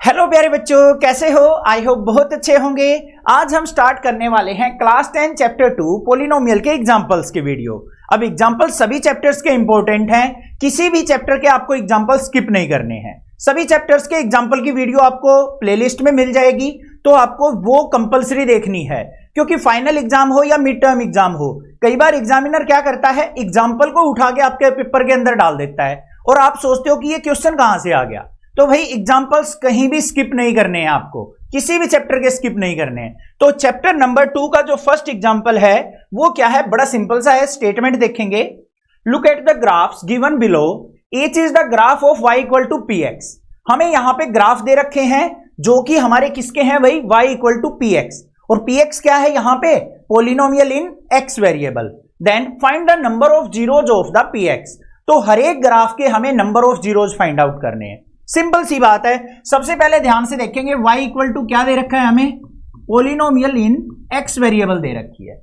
Hello प्यारे बच्चों, कैसे हो? आई होप बहुत अच्छे होंगे। आज हम स्टार्ट करने वाले हैं क्लास 10 चैप्टर 2 पोलिनोमियल के एग्जांपल्स के वीडियो। अब एग्जांपल सभी चैप्टर्स के इंपॉर्टेंट हैं, किसी भी चैप्टर के आपको एग्जांपल स्किप नहीं करने हैं। सभी चैप्टर्स के एग्जांपल की वीडियो आपको प्लेलिस्ट में मिल जाएगी, तो आपको वो कंपलसरी देखनी है, क्योंकि फाइनल एग्जाम हो या मिड टर्म एग्जाम हो, कई बार एग्जामिनर क्या करता है, एग्जाम्पल को उठा के आपके पेपर के अंदर डाल देता है और आप सोचते हो कि ये क्वेश्चन कहां से आ गया। तो भाई एग्जाम्पल्स कहीं भी स्किप नहीं करने हैं, आपको किसी भी चैप्टर के स्किप नहीं करने हैं। तो चैप्टर नंबर 2 का जो फर्स्ट एग्जाम्पल है वो क्या है, बड़ा सिंपल सा है। स्टेटमेंट देखेंगे, look at the graphs given below, each is the graph of y equal to px। हमें यहां पे ग्राफ दे रखे हैं जो कि हमारे किसके हैं भाई, y इक्वल टू px, और px क्या है यहां पे, polynomial in x variable. Then find the number of zeros of the px। तो हर एक ग्राफ के हमें number of zeros find out करने हैं। सिंपल सी बात है। सबसे पहले ध्यान से देखेंगे, y इक्वल टू क्या दे रखा है हमें, पोलिनोमियल इन x वेरिएबल दे रखी है।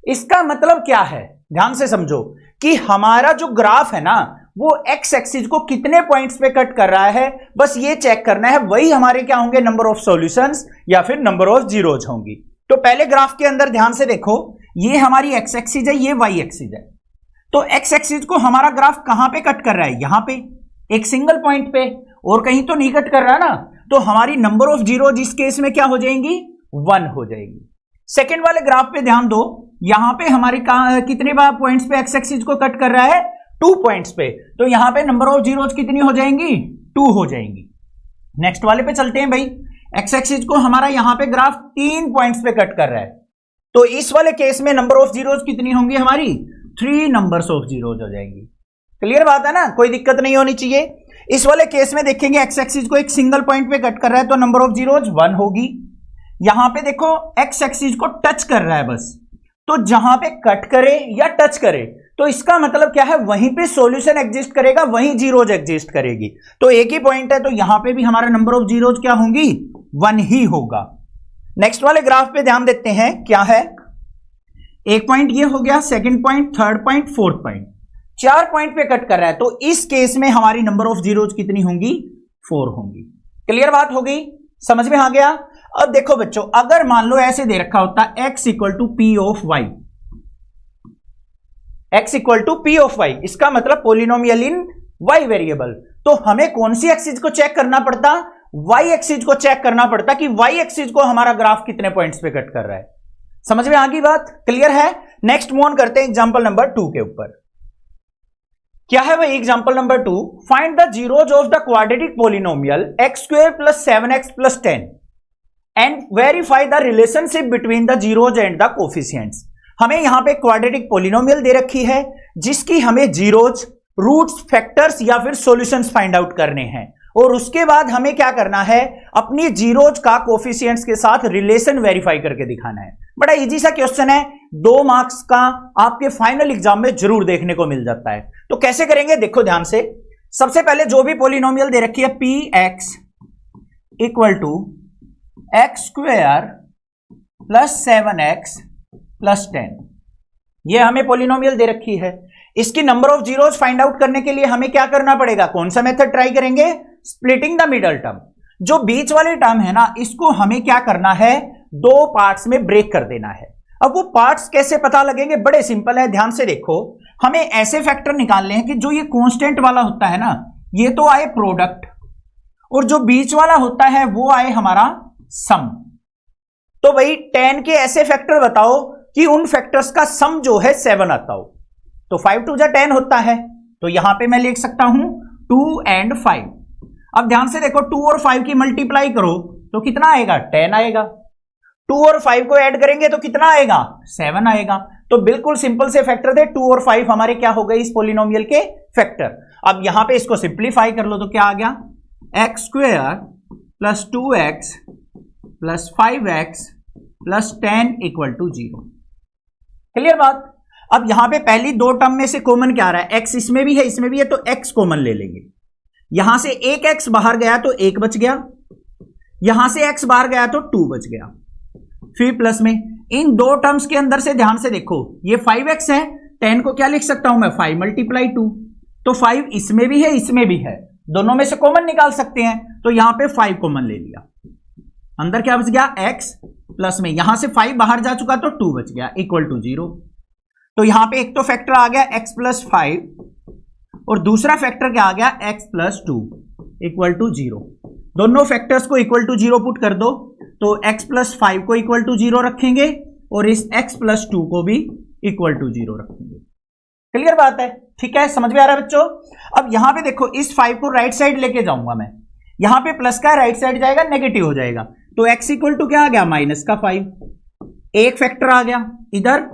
इसका मतलब क्या है, ध्यान से समझो कि हमारा जो ग्राफ है ना वो x एक्सिस को कितने पॉइंट्स पे कट कर रहा है, बस ये चेक करना है। वही हमारे क्या होंगे, नंबर ऑफ सॉल्यूशंस या फिर नंबर ऑफ जीरोज होंगी। तो पहले ग्राफ के अंदर ध्यान से देखो, ये हमारी x एक्सिस है, ये y एक्सिस है। तो x एक्सिस को हमारा ग्राफ कहां पे कट कर रहा है, यहां पे एक सिंगल पॉइंट पे, और कहीं तो नहीं कट कर रहा ना। तो हमारी नंबर ऑफ जीरो इस केस में क्या हो जाएंगी, 1 हो जाएगी। सेकेंड वाले ग्राफ पे ध्यान दो, यहां पे हमारे कितने पॉइंट्स पे एक्स एक्सिस को कट कर रहा है, 2 पॉइंट्स पे। तो यहां पे नंबर ऑफ जीरोज कितनी हो जाएंगी, 2 हो जाएंगी। नेक्स्ट वाले पे चलते हैं भाई, एक्स एक्सिस को हमारा यहां पे ग्राफ 3 पॉइंट्स पे कट कर रहा है, तो इस वाले केस में नंबर ऑफ जीरोज कितनी होंगी हमारी, 3 नंबर्स ऑफ जीरोज हो जाएंगी। क्लियर बात है ना, कोई दिक्कत नहीं होनी चाहिए। इस वाले केस में देखेंगे एक्स एक्सिस को एक सिंगल पॉइंट पे कट कर रहा है, तो नंबर ऑफ जीरोज 1 होगी। यहां पे देखो एक्स एक्सिस को टच कर रहा है बस, तो जहां पे कट करे या टच करे तो इसका मतलब क्या है, वहीं पे सॉल्यूशन एग्जिस्ट करेगा, वहीं जीरोज एग्जिस्ट करेगी। तो एक ही पॉइंट है, तो यहां पे भी हमारा नंबर ऑफ जीरोज क्या होंगी, 1 ही होगा। नेक्स्ट वाले ग्राफ पे ध्यान देते हैं, क्या है, एक पॉइंट ये हो गया, second point, third point, fourth point, 4 point पे कट कर रहा है। तो इस केस में हमारी नंबर ऑफ जीरोज कितनी होंगी, 4 होंगी। क्लियर बात हो गई, समझ में आ गया। अब देखो बच्चों, अगर मान लो ऐसे दे रखा होता x equal to p of y, x equal to p of y, इसका मतलब पोलिनोमियल इन y वेरिएबल, तो हमें कौन सी एक्सिस को चेक करना पड़ता, y एक्सिस को चेक करना पड़ता कि y एक्सिस को हमारा ग्राफ कितने पॉइंट्स पे कट कर रहा है। समझ में आ गई बात, क्लियर है। नेक्स्ट मूव ऑन करते हैं एग्जांपल नंबर 2 के ऊपर। क्या है भाई example number 2, find the zeros of the quadratic polynomial x square plus 7x plus 10 and verify the relationship between the zeros and the coefficients. हमें यहां पे क्वाड्रेटिक पोलिनोमियल दे रखी है जिसकी हमें जीरोज, रूट्स, फैक्टर्स या फिर सॉल्यूशंस फाइंड आउट करने हैं, और उसके बाद हमें क्या करना है, अपनी जीरोज का कोफिशिएंट्स के साथ रिलेशन वेरीफाई करके दिखाना है। बड़ा इजी सा क्वेश्चन है, 2 मार्क्स का आपके फाइनल एग्जाम में जरूर देखने को मिल जाता है। तो कैसे करेंगे, देखो ध्यान से। सबसे पहले जो भी पोलिनोमियल दे रखी है, px equal to x square plus 7x plus 10, ये हमें पोलिनोमियल दे रखी है। इसकी number of zeros find out करने के लिए हमें क्या करना पड़ेगा, कौन सा मेथड ट्राई करेंगे, स्प्लिटिंग द मिडल टर्म। जो बीच वाली टर्म है ना, इसको हमें क्या करना है, 2 पार्ट्स में ब्रेक कर देना है। अब वो पार्ट्स कैसे पता लगेंगे, बड़े सिंपल है, ध्यान से देखो। हमें ऐसे फैक्टर निकालने हैं कि जो ये कांस्टेंट वाला होता है ना, ये तो आए प्रोडक्ट, और जो बीच वाला होता है वो आए हमारा सम। तो भाई 10 के ऐसे फैक्टर बताओ कि उन फैक्टर्स का सम जो है 7 आता हो। तो 5 2 10 होता है, तो यहां पे मैं लिख सकता हूं 2 and 5। अब ध्यान से देखो, 2 और 5 की मल्टीप्लाई करो तो कितना आएगा, 10 आएगा। 2 और 5 को ऐड करेंगे तो कितना आएगा, 7 आएगा। तो बिल्कुल सिंपल से फैक्टर थे, 2 और 5 हमारे क्या हो गए, इस पोलिनोमियल के फैक्टर। अब यहां पे इसको सिंप्लीफाई कर लो तो क्या आ गया, x square plus 2x plus 5x plus 10 equal to 0। Clear बात। अब यहां पे पहली 2 टर्म में से कॉमन क्या आ रहा है, x इसमें भी है इसमें भी है, तो x कॉमन ले लेंगे। यहां से एक x बाहर गया तो 1 बच गया, यहां से x बाहर गया तो 2 बच गया। फिर प्लस में इन 2 टर्म्स के अंदर से ध्यान से देखो, ये 5x है, 10 को क्या लिख सकता हूं मैं, 5 × 2, तो 5 इसमें भी है इसमें भी है, दोनों में से कॉमन निकाल सकते हैं, तो यहां पे 5 कॉमन ले लिया, अंदर क्या बच गया x प्लस में यहां से 5 बाहर जा चुका तो 2 बच गया इक्वल टू 0। तो यहां पे एक तो फैक्टर आ गया x प्लस 5 और दूसरा फैक्टर क्या आ गया x प्लस 2 इक्वल टू 0। दोनों फैक्टर्स को इक्वल टू 0 पुट कर दो तो x प्लस 5 को इक्वल टू 0 रखेंगे और इस x प्लस 2 को भी इक्वल टू 0 रखेंगे। क्लियर बात है? ठीक है, समझ में आ रहा है बच्चों? अब यहां पे देखो इस 5 को राइट साइड लेके जाऊंगा मैं, यहां पे प्लस का राइट साइड जाएगा नेगेटिव हो जाएगा, तो x इक्वल टू क्या आ गया माइनस का 5, एक फैक्टर आ गया। इधर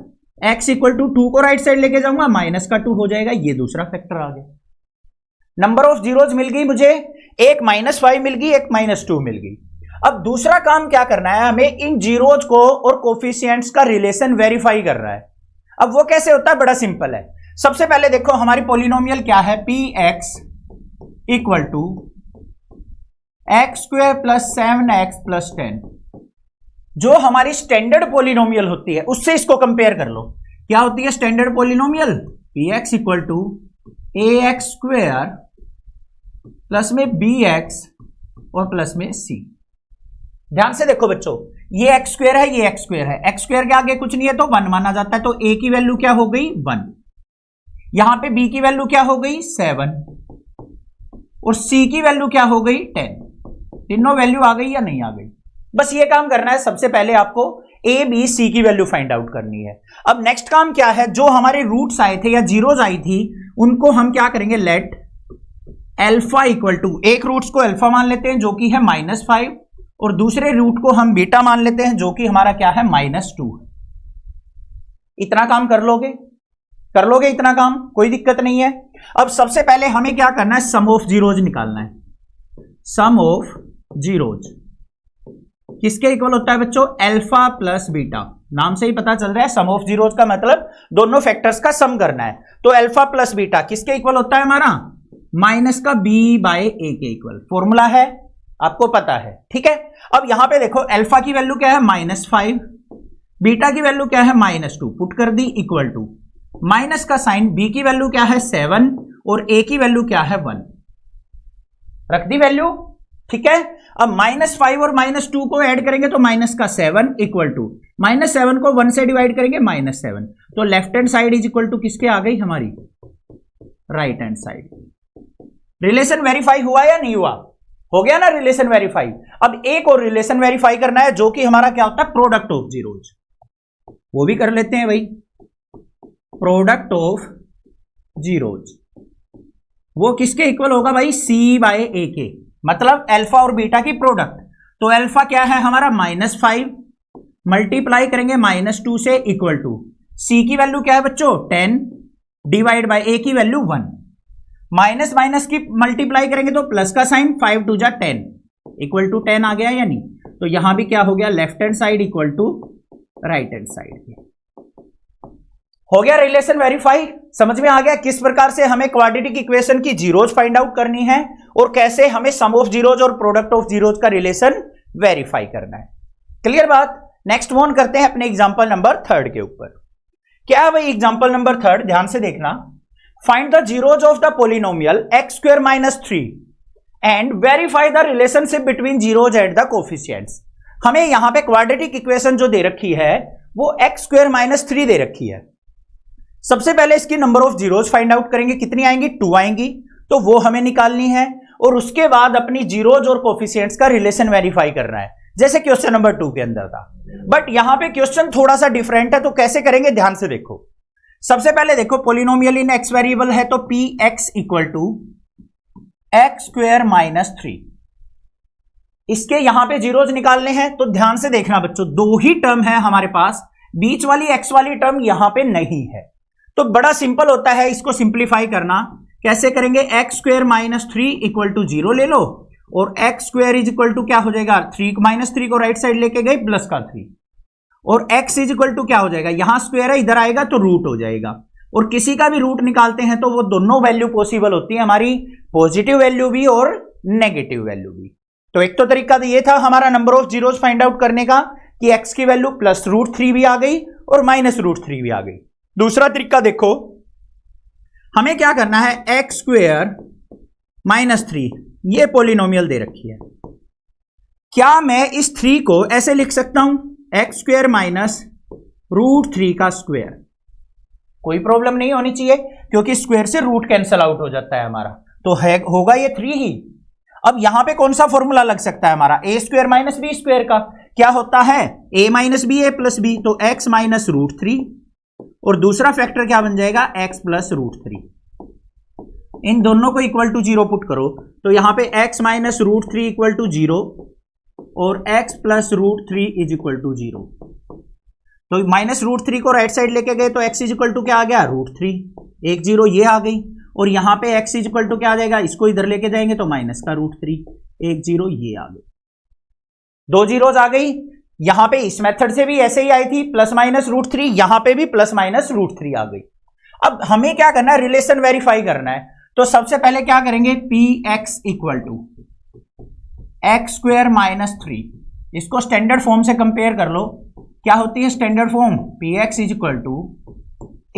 x इक्वल टू 2 को राइट साइड लेके जाऊंगा माइनस का 2 हो जाएगा, ये दूसरा फैक्टर आ गया। नंबर ऑफ जीरोज मिल गई मुझे, एक -5 मिल गई, एक -2 मिल गई। अब दूसरा काम क्या करना है हमें, इन जीरोज को और कोफिशिएंट्स का रिलेशन वेरीफाई कर रहा है। अब वो कैसे होता है, बड़ा सिंपल है। सबसे पहले देखो हमारी पॉलिनोमियल क्या है, px equal to x² plus 7x plus 10। जो हमारी स्टैंडर्ड पॉलिनोमियल होती है उससे इसको कंपेयर कर लो। क्या होती है standard polynomial, px equal to ax² plus में bx और प्लस में c। ध्यान से देखो बच्चों, ये x² है, ये x² है, x² के आगे कुछ नहीं है तो 1 माना जाता है, तो a की वैल्यू क्या हो गई 1, यहां पे b की वैल्यू क्या हो गई 7 और c की वैल्यू क्या हो गई 10। तीनों वैल्यू आ गई या नहीं आ गई? बस ये काम करना है, सबसे पहले आपको a b c की वैल्यू फाइंड आउट करनी है। अब नेक्स्ट काम क्या है, जो हमारे रूट्स आए थे या जीरोज आई थी उनको हम क्या करेंगे, लेट अल्फा इक्वल टू, एक रूट्स को अल्फा मान लेते हैं जो कि है -5 और दूसरे रूट को हम बीटा मान लेते हैं जो कि हमारा क्या है -2। इतना काम कर लोगे इतना काम, कोई दिक्कत नहीं है। अब सबसे पहले हमें क्या करना है, सम ऑफ जीरोज निकालना है। सम ऑफ जीरोज किसके इक्वल होता है बच्चों, अल्फा प्लस बीटा। नाम से ही पता चल रहा है सम ऑफ जीरोज का मतलब दोनों फैक्टर्स का सम करना है। तो अल्फा प्लस बीटा किसके इक्वल होता है हमारा, माइनस का b बाय a के इक्वल। फॉर्मूला है आपको पता है, ठीक है। अब यहां पे देखो अल्फा की वैल्यू क्या है -5, बीटा की वैल्यू क्या है -2, पुट कर दी इक्वल टू, माइनस का साइन, b की वैल्यू क्या है 7 और a की वैल्यू क्या है 1, रख दी वैल्यू, ठीक है। अब -5 और -2 को ऐड करेंगे तो माइनस का 7 इक्वल टू, -7 को 1 से डिवाइड करेंगे -7, तो left hand side is equal to किसके आ गई हमारी, right hand side. Relation verify हुआ या नहीं हुआ, हो गया ना रिलेशन वेरीफाई। अब एक और रिलेशन वेरीफाई करना है जो कि हमारा क्या होता है, प्रोडक्ट ऑफ जीरोज, वो भी कर लेते हैं भाई। प्रोडक्ट ऑफ जीरोज वो किसके इक्वल होगा भाई, c बाय a के, मतलब अल्फा और बीटा की प्रोडक्ट। तो अल्फा क्या है हमारा -5 मल्टीप्लाई करेंगे -2 से इक्वल टू, c की वैल्यू क्या है बच्चों 10 डिवाइड बाय a की वैल्यू 1, माइनस माइनस की मल्टीप्लाई करेंगे तो प्लस का साइन, 5 2 जा 10 इक्वल टू 10 आ गया या नहीं। तो यहां भी क्या हो गया, left hand side equal to right hand side. हो गया रिलेशन वेरीफाई। समझ में आ गया किस प्रकार से हमें क्वाड्रेटिक इक्वेशन की जीरोज फाइंड आउट करनी है और कैसे हमें सम ऑफ जीरोज और प्रोडक्ट ऑफ जीरोज का रिलेशन वेरीफाई करना है। क्लियर बात। नेक्स्ट मूव ऑन करते हैं अपने एग्जांपल नंबर 3 के ऊपर। क्या है भाई एग्जांपल नंबर 3, ध्यान से देखना। Find the zeros of the polynomial x² - 3 and verify the relationship between zeros at the coefficients. हमें यहां पे क्वाड्रेटिक इक्वेशन जो दे रखी है वो x² - 3 दे रखी है। सबसे पहले इसकी number of zeros find out करेंगे, कितनी आएंगी 2 आएंगी, तो वो हमें निकालनी है और उसके बाद अपनी जीरोज और कोफिशिएंट्स का रिलेशन वेरीफाई करना है, जैसे क्वेश्चन नंबर 2 के अंदर था। बट यहां पे क्वेश्चन थोड़ा सा डिफरेंट है, तो कैसे करेंगे ध्यान से देखो। सबसे पहले देखो पोलिनोमियल इन x वेरिएबल है तो px इक्वल टू x² - 3। इसके यहां पे जीरोज निकालने हैं, तो ध्यान से देखना बच्चों, 2 ही टर्म है हमारे पास, बीच वाली x वाली टर्म यहां पे नहीं है। तो बड़ा सिंपल होता है इसको सिंप्लीफाई करना। कैसे करेंगे, x² - 3 इक्वल टू 0 ले लो और x² इज इक्वल टू क्या हो जाएगा 3 -3 को राइट साइड लेके गए प्लस का 3 और x इज इक्वल टू क्या हो जाएगा, यहां स्क्वायर है इधर आएगा तो रूट हो जाएगा। और किसी का भी रूट निकालते हैं तो वो दोनों वैल्यू पॉसिबल होती है हमारी, पॉजिटिव वैल्यू भी और नेगेटिव वैल्यू भी। तो एक तो तरीका तो ये था हमारा number of zeros find out करने का कि x की वैल्यू +√3 भी आ गई और -√3 भी आ गई। दूसरा तरीका देखो, हमें क्या करना है x² -3, ये पॉलिनोमियल दे रखी है। क्या मैं इस 3 को ऐसे लिख सकता हूं, x² माइनस √3 का स्क्वायर? कोई प्रॉब्लम नहीं होनी चाहिए, क्योंकि स्क्वायर से रूट कैंसल आउट हो जाता है हमारा, तो है होगा ये 3 ही। अब यहां पे कौन सा फॉर्मूला लग सकता है हमारा, a² माइनस b² का? क्या होता है a minus b a plus b, तो x माइनस √3, और दूसरा फैक्टर क्या बन जाएगा, x प्लस √3। इन दोनों को इक्वल टू 0 पुट करो, तो यहां पे x माइनस √3 इक्वल टू 0 और x plus √3 is equal to 0। तो माइनस √3 को राइट साइड लेके गए तो x इज इक्वल टू क्या आ गया, √3, 1 0 ये आ गई, और यहां पे x इज इक्वल टू क्या आ जाएगा, इसको इधर लेके जाएंगे तो माइनस का √3, 1 0 ये आ गई, 2 जीरोज आ गई। यहां पे इस मेथड से भी ऐसे ही आई थी, प्लस माइनस √3, यहां पे भी प्लस माइनस √3 आ गई। अब हमें क्या करना है, रिलेशन वेरीफाई करना है। तो सबसे पहले क्या करेंगे, px equal to x² minus 3, इसको स्टैंडर्ड फॉर्म से कंपेयर कर लो। क्या होती है standard form, px is equal to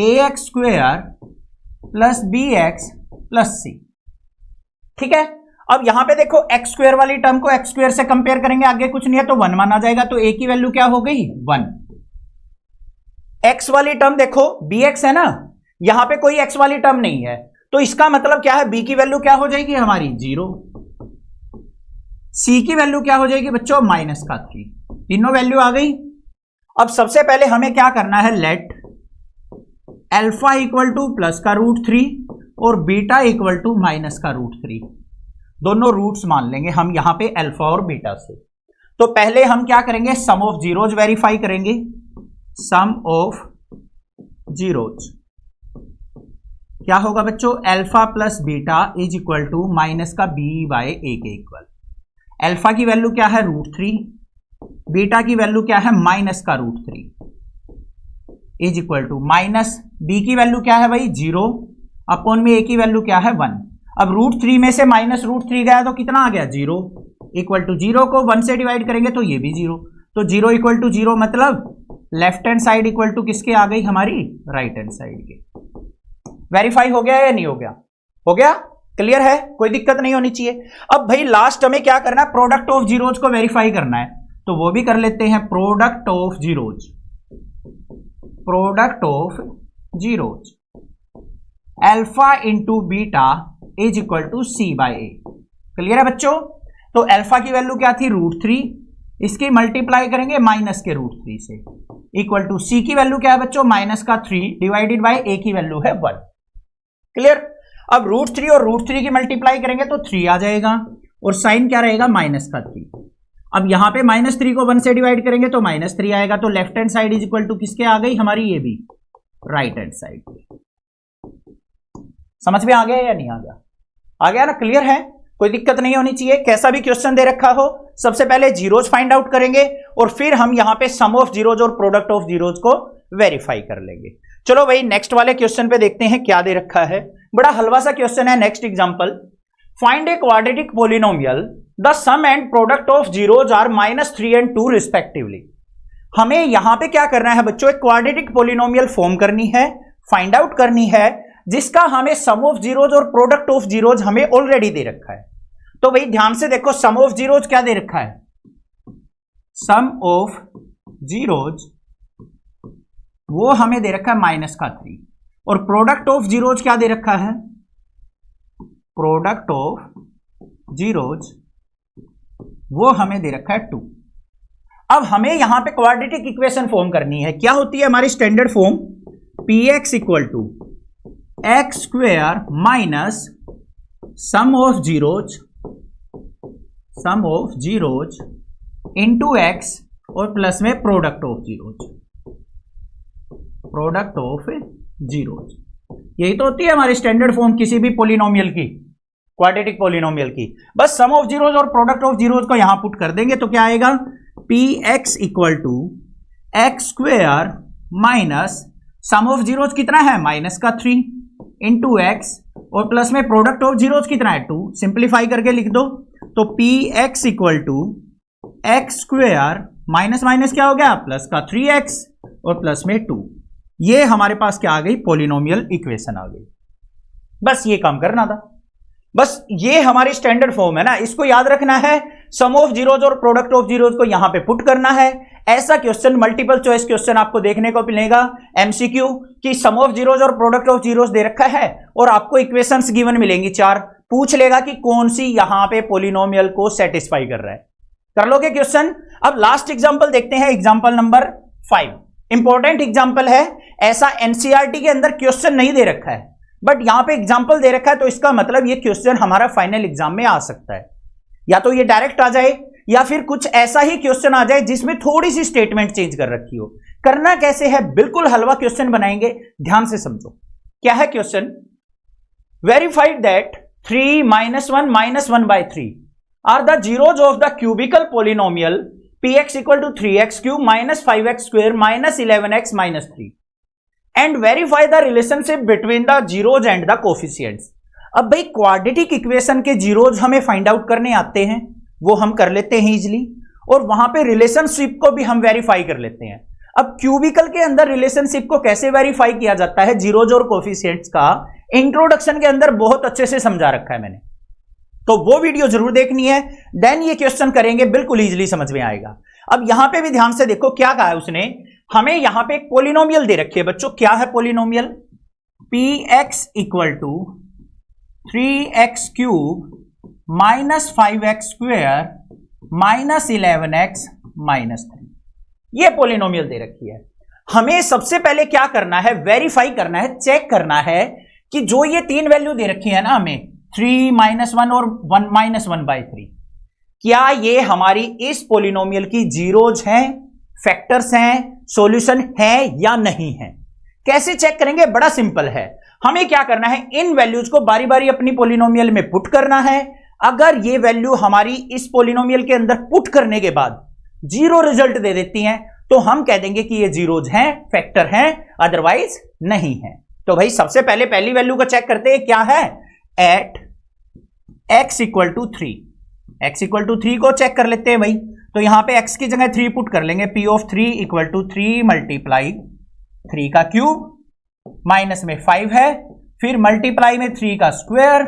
ax² plus bx plus c। ठीक है, अब यहां पे देखो x² वाली टर्म को x² से कंपेयर करेंगे, आगे कुछ नहीं है तो 1 1 आ जाएगा, तो a की वैल्यू क्या हो गई, 1। x वाली टर्म देखो bx है ना, यहां पे कोई x वाली टर्म नहीं है, तो इसका मतलब क्या है, b की वैल्यू क्या हो जाएगी हमारी 0, c की वैल्यू क्या हो जाएगी बच्चों, माइनस का 3, तीनों वैल्यू आ गई। अब सबसे पहले हमें क्या करना है, let alpha equal two plus का √3 और बीटा इक्वल टू माइनस का √3, दोनों रूट्स मान लेंगे हम यहां पे अल्फा और बीटा से। तो पहले हम क्या करेंगे, सम ऑफ जीरोज वेरीफाई करेंगे। सम ऑफ जीरोज क्या होगा बच्चों, alpha plus beta is equal to minus का b/a के इक्वल। अल्फा की वैल्यू क्या है, √3, बीटा की वैल्यू क्या है, माइनस का √3 is equal to minus b की वैल्यू क्या है भाई 0 अपॉन में a की वैल्यू क्या है 1। अब √3 में से माइनस √3 गया तो कितना आ गया 0, इक्वल टू 0 को 1 से डिवाइड करेंगे तो ये भी 0, तो 0 इक्वल टू 0 मतलब left hand side equal to किसके आ गई हमारी, राइट हैंड साइड के। वेरीफाई हो गया या नहीं हो गया, हो गया, क्लियर है, कोई दिक्कत नहीं होनी चाहिए। अब भाई लास्ट हमें क्या करना है, प्रोडक्ट ऑफ जीरोज को वेरीफाई करना है, तो वो भी कर लेते हैं। Product of zeros, product of zeros alpha into beta is equal to c/a। Clear है बच्चों, तो अल्फा की वैल्यू क्या थी √3, इसकी मल्टीप्लाई करेंगे माइनस के √3 से, इक्वल टू c की वैल्यू क्या है बच्चों, माइनस का 3 डिवाइडेड बाय a की वैल्यू है 1। क्लियर, अब √3 और √3 की मल्टीप्लाई करेंगे तो 3 आ जाएगा, और साइन क्या रहेगा माइनस का 3। अब यहां पे -3 को 1 से डिवाइड करेंगे तो -3 आएगा, तो left hand side is equal to किसके आ गई हमारी, ये भी राइट हैंड साइड। समझ में आ गया या नहीं आ गया, आ गया ना, क्लियर है, कोई दिक्कत नहीं होनी चाहिए। कैसा भी क्वेश्चन दे रखा हो, सबसे पहले जीरोज फाइंड आउट करेंगे और फिर हम यहां पे सम ऑफ जीरोज और प्रोडक्ट ऑफ जीरोज को वेरीफाई कर लेंगे। चलो भाई नेक्स्ट वाले क्वेश्चन पे देखते हैं क्या दे रखा है। बड़ा हलवा सा क्वेश्चन है। Next example, find a quadratic polynomial the sum and product of zeros are -3 and 2 respectively. हमें यहां पे क्या करना है बच्चों, एक क्वाड्रेटिक पॉलिनोमियल फॉर्म करनी है, फाइंड आउट करनी है, जिसका हमें सम ऑफ जीरोज और प्रोडक्ट ऑफ जीरोज हमें ऑलरेडी दे रखा है। तो भाई ध्यान से देखो, सम ऑफ जीरोज क्या दे रखा है, सम ऑफ जीरोज वो हमें दे रखा है माइनस का 3, और प्रोडक्ट ऑफ जीरोज क्या दे रखा है, प्रोडक्ट ऑफ जीरोज वो हमें दे रखा है 2। अब हमें यहां पे क्वाड्रेटिक इक्वेशन फॉर्म करनी है। क्या होती है हमारी standard form, px equal to x² minus sum of zeros into x और प्लस में प्रोडक्ट ऑफ जीरोज। यही तो होती है हमारी स्टैंडर्ड फॉर्म किसी भी पॉलिनोमियल की, क्वाड्रेटिक पॉलिनोमियल की। बस सम ऑफ जीरोज और प्रोडक्ट ऑफ जीरोज को यहां पुट कर देंगे तो क्या आएगा, px equal to x² minus sum of zeros कितना है माइनस का 3 इंटू x और प्लस में प्रोडक्ट ऑफ जीरोज कितना है 2। सिंप्लीफाई करके लिख दो, तो px equal to x² minus minus क्या हो गया प्लस का 3x और प्लस में 2। ये हमारे पास क्या आ गई, पॉलिनोमियल इक्वेशन आ गई। बस ये काम करना था। बस ये हमारी स्टैंडर्ड फॉर्म है ना, इसको याद रखना है। सम ऑफ जीरोज और प्रोडक्ट ऑफ जीरोज को यहां पे पुट करना है। ऐसा क्वेश्चन मल्टीपल चॉइस क्वेश्चन आपको देखने को मिलेगा एमसीक्यू कि सम ऑफ जीरोज और प्रोडक्ट ऑफ जीरोज दे रखा है और आपको इक्वेशंस गिवन मिलेंगी 4, पूछ लेगा कि कौन सी यहां पे पॉलिनोमियल को सेटिस्फाई कर रहा है। कर लोगे क्वेश्चन। अब लास्ट एग्जांपल देखते हैं, एग्जांपल नंबर 5। इंपॉर्टेंट एग्जांपल है, ऐसा एनसीईआरटी के अंदर क्वेश्चन नहीं दे रखा है बट यहां पे एग्जांपल दे रखा है, तो इसका मतलब ये क्वेश्चन हमारा फाइनल एग्जाम में आ सकता है। या तो ये डायरेक्ट आ जाए या फिर कुछ ऐसा ही क्वेश्चन आ जाए जिसमें थोड़ी सी स्टेटमेंट चेंज कर रखी हो। करना कैसे है, बिल्कुल हलवा क्वेश्चन बनाएंगे, ध्यान से समझो। क्या है question? Verified that 3 - 1 - 1/3 are the zeros of the cubical polynomial px = 3x³ - 5x² - 11x - 3 and verify the relationship between the zeros and the coefficients. अब भाई क्वाड्रेटिक इक्वेशन के जीरोज हमें फाइंड आउट करने आते हैं, वो हम कर लेते हैं इजीली, और वहां पे रिलेशनशिप को भी हम वेरीफाई कर लेते हैं। अब क्यूबिकल के अंदर रिलेशनशिप को कैसे वेरीफाई किया जाता है जीरोज और कोफिशिएंट्स का, इंट्रोडक्शन के अंदर बहुत अच्छे से समझा रखा है मैंने, तो वो वीडियो जरूर देखनी है। देन ये क्वेश्चन करेंगे, बिल्कुल इजीली समझ में आएगा। अब यहां पे भी ध्यान से देखो क्या कहा है उसने, हमें यहां पे एक पॉलिनोमियल दे रखी है बच्चों। क्या है polynomial? px = 3x³ - 5x² - 11x - 3 ये पॉलिनोमियल दे रखी है। हमें सबसे पहले क्या करना है, वेरीफाई करना है, चेक करना है कि जो ये 3 वैल्यू दे रखी है ना हमें, 3 - 1 और 1 - 1/3, क्या ये हमारी इस पॉलिनोमियल की जीरोज हैं, फैक्टर्स हैं, सॉल्यूशन है या नहीं है। कैसे चेक करेंगे? बड़ा सिंपल है। हमें क्या करना है, इन वैल्यूज को बारी बारी अपनी पॉलिनोमियल में पुट करना है। अगर ये वैल्यू हमारी इस पॉलिनोमियल के अंदर पुट करने के बाद जीरो रिजल्ट दे देती हैं तो हम कह देंगे कि ये जीरोज हैं, फैक्टर हैं, अदरवाइज नहीं है। तो भाई सबसे पहले पहली वैल्यू को चेक करते हैं, क्या है, एट x = 3। x = 3 को चेक कर लेते हैं भाई, तो यहां पे x की जगह 3 पुट कर लेंगे। p of 3 = 3 × 3 का क्यूब, माइनस में 5 है, फिर मल्टीप्लाई में 3 का स्क्वायर,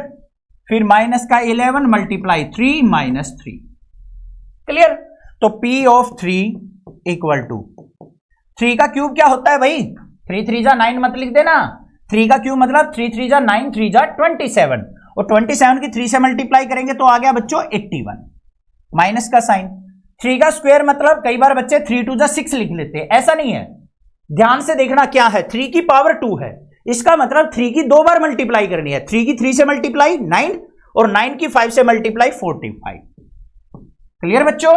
फिर माइनस का 11 × 3 - 3। क्लियर? तो p of 3 = 3 का क्यूब क्या होता है भाई, 3 3 जा 9 मत लिख देना, 3 का क्यूब मतलब 3 3 जा 9, 3 जा 27, और 27 की 3 से मल्टीप्लाई करेंगे तो आ गया बच्चों 81, माइनस का साइन। 3 का स्क्वायर मतलब कई बार बच्चे 3 2 जा 6 लिख लेते हैं, ऐसा नहीं है, ध्यान से देखना क्या है, 3 की पावर 2 है, इसका मतलब 3 की 2 बार मल्टीप्लाई करनी है। 3 की 3 से मल्टीप्लाई 9 और 9 की 5 से मल्टीप्लाई 45। क्लियर बच्चों?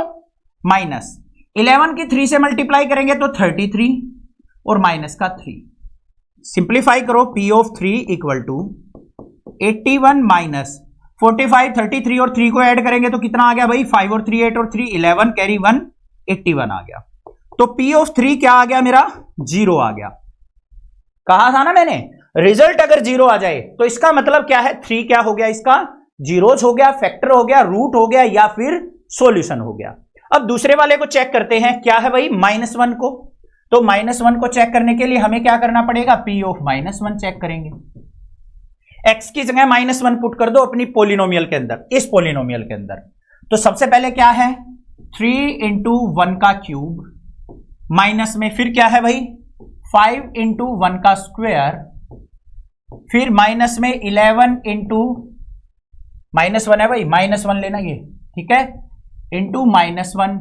माइनस 11 की 3 से मल्टीप्लाई करेंगे तो 33 और माइनस का 3। सिंप्लीफाई करो, p of 3 = 81 माइनस 45, 33 और 3 को ऐड करेंगे तो कितना आ गया भाई, 5 और 3 8 और 3 11, कैरी 1 81 आ गया। तो p of 3 क्या आ गया मेरा, 0 आ गया। कहा था ना मैंने, रिजल्ट अगर 0 आ जाए तो इसका मतलब क्या है, 3 क्या हो गया, इसका जीरोज हो गया, फैक्टर हो गया, रूट हो गया या फिर सॉल्यूशन हो गया। अब दूसरे वाले को चेक करते हैं, क्या है भाई, -1 को। तो -1 को चेक करने के लिए हमें क्या करना पड़ेगा, p of -1 चेक करेंगे। x की जगह -1 पुट कर दो अपनी पोलिनोमियल के अंदर, इस पोलिनोमियल के अंदर। तो सबसे पहले क्या है, 3 × 1 का क्यूब, माइनस में फिर क्या है भाई, 5 × 1 का स्क्वायर, फिर माइनस में 11 -1 है भाई, -1 लेना ये, ठीक है, इंटू -1,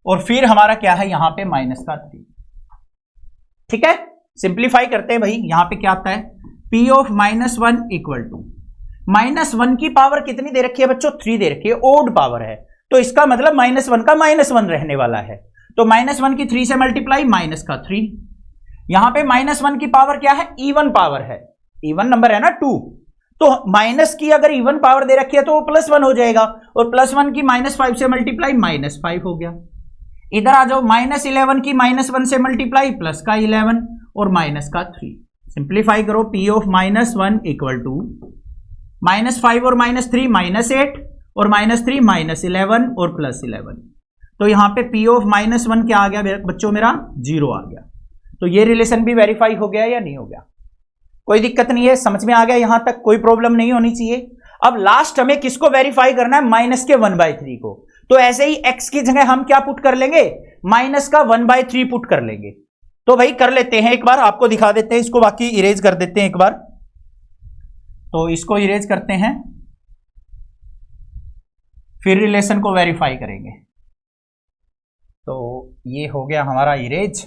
और फिर हमारा क्या है यहां पे माइनस का 3। ठीक है, सिंप्लीफाई करते हैं भाई, यहां पे क्या आता है, p of -1 = -1 की पावर कितनी दे रखी है बच्चों, 3 दे रखी है, ओड पावर है, तो इसका मतलब -1 का -1 रहने वाला है। तो -1 की 3 से मल्टीप्लाई, माइनस का 3। यहां पे -1 की पावर क्या है, इवन पावर है, इवन नंबर है ना 2, तो माइनस की अगर इवन पावर दे रखी है तो वो +1 हो जाएगा, और +1 की -5 से मल्टीप्लाई, -5 हो गया। इधर आ जाओ, -11 की -1 से मल्टीप्लाई, प्लस का 11 और माइनस का 3। सिंप्लीफाई करो, p of -1 = -5 और -3 -8 और -3 -11 और +11। तो यहां पे p of -1 क्या आ गया बच्चों, मेरा 0 आ गया। तो ये रिलेशन भी वेरीफाई हो गया या नहीं हो गया, कोई दिक्कत नहीं है, समझ में आ गया, यहां तक कोई प्रॉब्लम नहीं होनी चाहिए। अब लास्ट हमें किसको वेरीफाई करना है, माइनस के 1/3 को। तो ऐसे ही x की जगह हम क्या पुट कर लेंगे, माइनस का 1/3 पुट कर लेंगे। तो भाई कर लेते हैं एक बार, आपको दिखा देते हैं इसको, बाकी इरेज कर देते हैं एक बार। तो इसको इरेज करते हैं, फिर रिलेशन को वेरीफाई करेंगे। तो ये हो गया हमारा इरेज।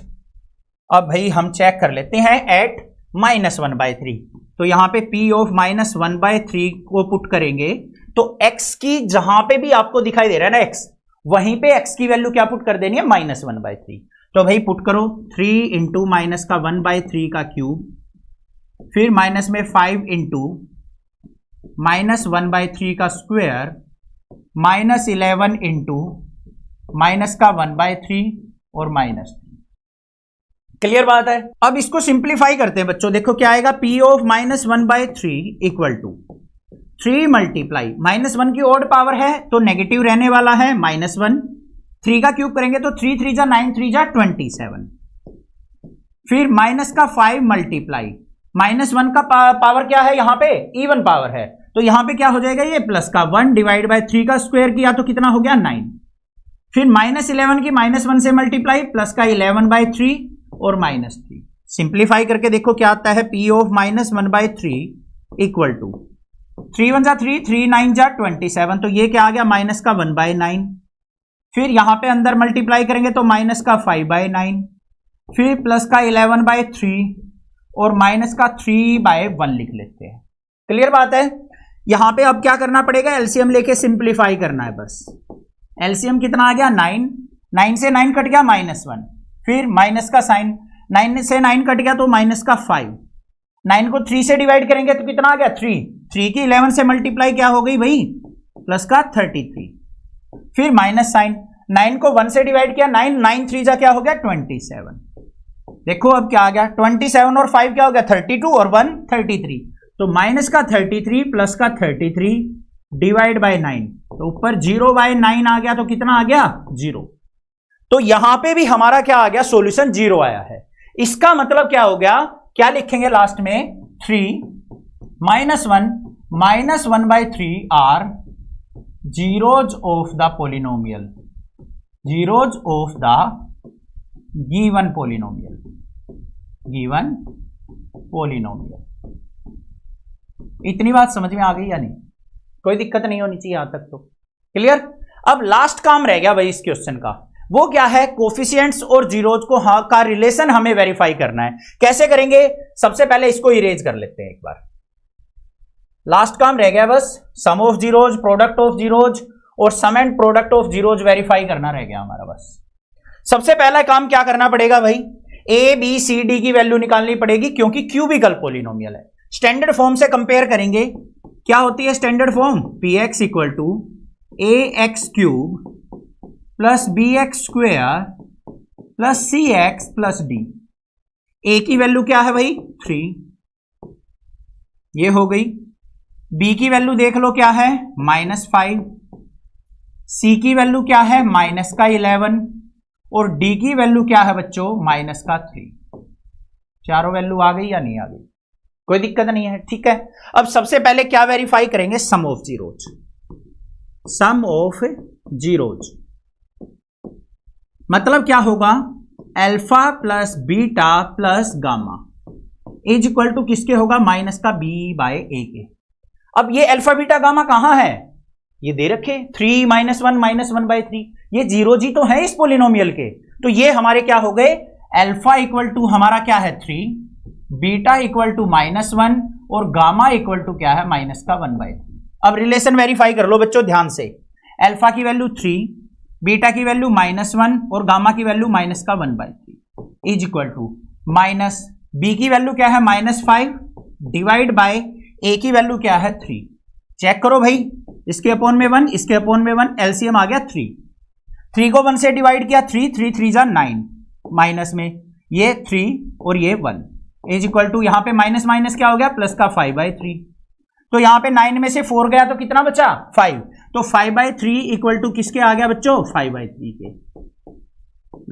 अब भाई हम चेक कर लेते हैं एट -1/3। तो यहां पे p ऑफ -1/3 को पुट करेंगे तो x की जहां पे भी आपको दिखाई दे रहा है ना x, वहीं पे x की वैल्यू क्या पुट कर देनी है, -1/3। तो भाई पुट करो 3 इंटू माइनस का 1/3 का क्यूब, फिर माइनस में 5 इंटू -1/3 का स्क्वायर, -11 इंटू माइनस का 1/3 और -3। क्लियर बात है। अब इसको सिंप्लीफाई करते हैं बच्चों, देखो क्या आएगा, p of -1/3 equal to 3 multiply -1 की ऑड पावर है तो नेगेटिव रहने वाला है -1, 3 का क्यूब करेंगे तो 3 3 जा 9, 3 जा 27, फिर माइनस का 5 मल्टीप्लाई -1 का पावर क्या है, यहां पे इवन पावर है, तो यहां पे क्या हो जाएगा, ये प्लस का 1 डिवाइड बाय 3 का स्क्वायर किया तो कितना हो गया 9, फिर -11 की -1 से मल्टीप्लाई, प्लस का 11/3 और -3। सिंप्लीफाई करके देखो क्या आता है, p ऑफ -1/3 इक्वल टू 3 1 जा 3, 3 9 जा 27, तो ये क्या आ गया, माइनस का 1/9, फिर यहां पे अंदर मल्टीप्लाई करेंगे तो माइनस का 5/9, फिर प्लस का 11/3 और माइनस का 3/1 लिख लेते हैं। क्लियर बात है। यहां पे अब क्या करना पड़ेगा, एलसीएम लेके सिंप्लीफाई करना है बस। एलसीएम कितना आ गया 9, 9 से 9 कट गया -1, फिर माइनस का साइन, 9 से 9 कट गया तो माइनस का 5, 9 को 3 से डिवाइड करेंगे तो कितना आ गया 3, 3 की 11 से मल्टीप्लाई क्या हो गई भाई, प्लस का 33, फिर माइनस साइन, 9 को 1 से डिवाइड किया 9, 9 3 जा क्या हो गया 27। देखो अब क्या आ गया, 27 और 5 क्या हो गया 32 और 1 33, तो माइनस का 33 प्लस का 33 डिवाइड बाय 9, तो ऊपर 0/9 आ गया तो कितना आ गया 0। तो यहां पे भी हमारा क्या आ गया, सॉल्यूशन 0 आया है। इसका मतलब क्या हो गया, क्या लिखेंगे लास्ट में, 3 -1 -1/3 are zeros of the polynomial, zeros of the given polynomial, given polynomial। इतनी बात समझ में आ गई या नहीं, कोई दिक्कत नहीं होनी चाहिए यहां तक तो क्लियर। अब लास्ट काम रह गया भाई इस क्वेश्चन का, वो क्या है, कोफिशिएंट्स और जीरोज को का रिलेशन हमें वेरीफाई करना है। कैसे करेंगे, सबसे पहले इसको इरेज कर लेते हैं एक बार। लास्ट काम रह गया बस, sum of zeros, product of zeros और sum and product of zeros verify करना रह गया हमारा बस। सबसे पहला काम क्या करना पड़ेगा भाई, ए बी सी डी की वैल्यू निकालनी पड़ेगी क्योंकि क्यूबिकल पॉलिनोमियल है। स्टैंडर्ड फॉर्म से कंपेयर करेंगे, क्या होती है standard form, P X equal to A X cube plus B X square plus C X plus D. A की वैल्यू क्या है भाई 3, ये हो गई। बी की वैल्यू देख लो क्या है -5, सी की वैल्यू क्या है -11 और डी की वैल्यू क्या है बच्चों -3। चारों वैल्यू आ गई या नहीं आ गई, कोई दिक्कत नहीं है, ठीक है। अब सबसे पहले क्या वेरीफाई करेंगे, sum of zeros, sum of zeros मतलब क्या होगा, alpha plus beta plus gamma is equal to किसके होगा, माइनस का b/a के। अब ये अल्फा बीटा गामा कहां है, ये दे रखे 3 -1 -1/3, ये जीरो जी तो है इस पोलिनोमियल के, तो ये हमारे क्या हो गए, अल्फा इक्वल टू हमारा क्या है 3, बीटा इक्वल टू -1 और गामा इक्वल टू क्या है -1/3। अब रिलेशन वेरीफाई कर लो बच्चों ध्यान से, अल्फा की वैल्यू 3, बीटा की वैल्यू -1 और गामा की value -1/3 is equal to minus b की वैल्यू क्या है -5 डिवाइड बाय ए की वैल्यू क्या है 3। चेक करो भाई, इसके अपोन में 1, इसके अपोन में 1, एलसीएम आ गया 3, 3 को 1 से डिवाइड किया 3 3 3 जा 9, माइनस में ये 3 और ये 1 इज इक्वल टू यहां पे माइनस माइनस क्या हो गया प्लस का 5/3, तो यहां पे 9 में से 4 गया तो कितना बचा 5, तो 5/3 इक्वल टू किसके आ गया बच्चों 5/3 के।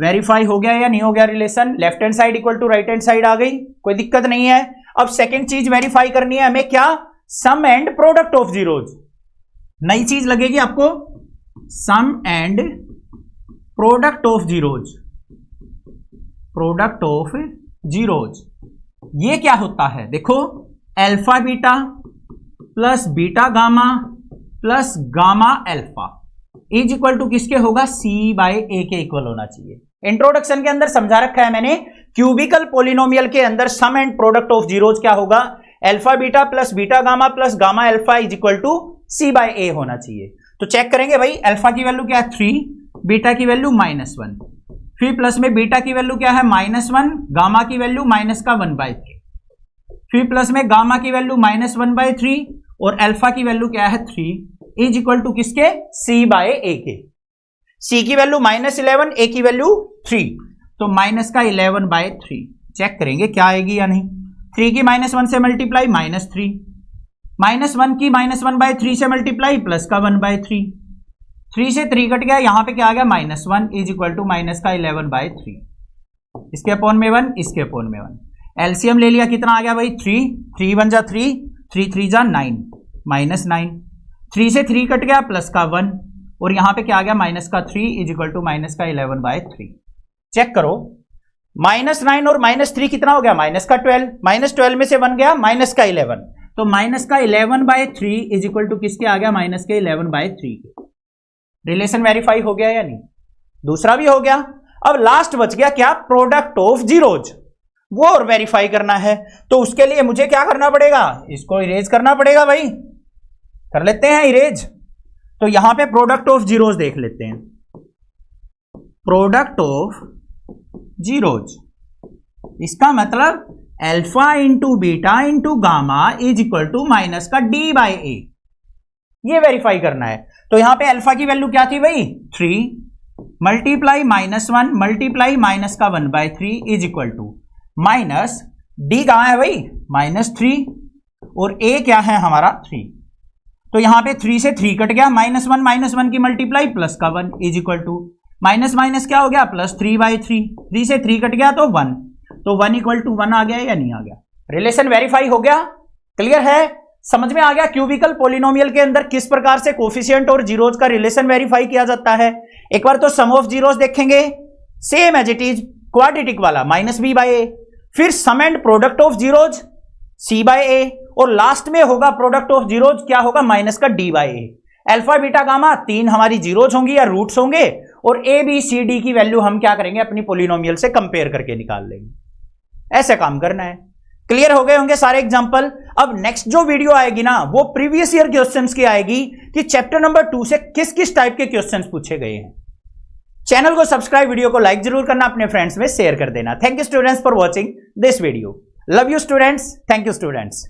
वेरीफाई हो गया या नहीं हो गया relation, left hand side equal to right hand side आ गई, कोई दिक्कत नहीं है। अब सेकंड चीज वेरीफाई करनी है हमें, क्या, sum and product of zeros, नई चीज लगेगी आपको, sum and product of zeros, product of zeros. ये क्या होता है, देखो alpha beta plus beta gamma plus gamma alpha is equal to किसके होगा, सी बाय ए के इक्वल होना चाहिए। इंट्रोडक्शन के अंदर समझा रखा है मैंने, क्यूबिकल पोलिनोमियल के अंदर sum and product of zeros क्या होगा, alpha beta plus gamma alpha is equal to C by A होना चाहिए। तो चेक करेंगे भाई, अल्फा की वैल्यू क्या है 3, बीटा की वैल्यू -1, फिर प्लस में बीटा की वैल्यू क्या है -1, गामा की वैल्यू -1/3, फिर प्लस में गामा की वैल्यू -1/3 और अल्फा की वैल्यू क्या है 3 इज इक्वल टू किसके, सी बाय ए के। सी की वैल्यू -11, ए की वैल्यू 3, तो -11/3 चेक करेंगे क्या आएगी या नहीं। 3 की -1 से मल्टीप्लाई -3, -1 की -1/3 से मल्टीप्लाई प्लस का 1/3, 3 से 3 कट गया, यहां पे क्या आ गया -1 इज इक्वल टू -11/3, इसके अपॉन में 1, इसके अपॉन में 1, एलसीएम ले लिया, कितना आ गया भाई 3, 3 1 जा 3, 3 3 जा 9, -9, 3 से 3 कट गया प्लस का 1 और यहां पे क्या आ गया -3 इज इक्वल टू -11/3। चेक करो, -9 और -3 कितना हो गया, -12, -12 में से 1 गया -11, तो -11/3 इज इक्वल टू किसके आ गया, -11/3 के। रिलेशन वेरीफाई हो गया या नहीं, दूसरा भी हो गया। अब लास्ट बच गया क्या, प्रोडक्ट ऑफ जीरोज, वो और वेरीफाई करना है। तो उसके लिए मुझे क्या करना पड़ेगा, इसको इरेज करना पड़ेगा भाई, कर लेते हैं इरेज। तो यहां पे प्रोडक्ट ऑफ जीरोज देख लेते हैं, प्रोडक्ट ऑफ जीरोज, इसका मतलब alpha into beta into gamma is equal to minus का डी बाई ए, ये वेरीफाई करना है। तो यहां पे अल्फा की वैल्यू क्या थी भाई 3 मल्टीप्लाई -1 मल्टीप्लाई माइनस का 1/3 is equal to minus d कहां है भाई -3 और ए क्या है हमारा 3, तो यहां पे 3 से 3 कट गया, -1 की मल्टीप्लाई प्लस का 1 is equal to minus minus क्या हो गया +3/3, 3 से 3 कट गया तो 1, तो 1 इक्वल टू 1 आ गया या नहीं आ गया। रिलेशन वेरीफाई हो गया, क्लियर है, समझ में आ गया क्यूबिकल पॉलिनोमियल के अंदर किस प्रकार से कोफिशिएंट और जीरोज का रिलेशन वेरीफाई किया जाता है। एक बार तो सम ऑफ जीरोज देखेंगे, same as it is quadratic वाला -b/a, फिर sum and product of zeros c/a और लास्ट में होगा प्रोडक्ट ऑफ जीरोज क्या होगा -d/a। अल्फा बीटा गामा 3 हमारी जीरोज होंगी या रूट्स होंगे और a b c d की वैल्यू हम क्या करेंगे अपनी पॉलिनोमियल से कंपेयर करके निकाल लेंगे। ऐसे काम करना है। क्लियर हो गए होंगे सारे एग्जांपल। अब नेक्स्ट जो वीडियो आएगी ना वो प्रीवियस ईयर क्वेश्चंस की आएगी कि चैप्टर नंबर 2 से किस किस टाइप के क्वेश्चंस पूछे गए हैं। चैनल को सब्सक्राइब, वीडियो को लाइक जरूर करना, अपने फ्रेंड्स में शेयर कर देना। Thank you students for watching this video. Love you students, thank you students.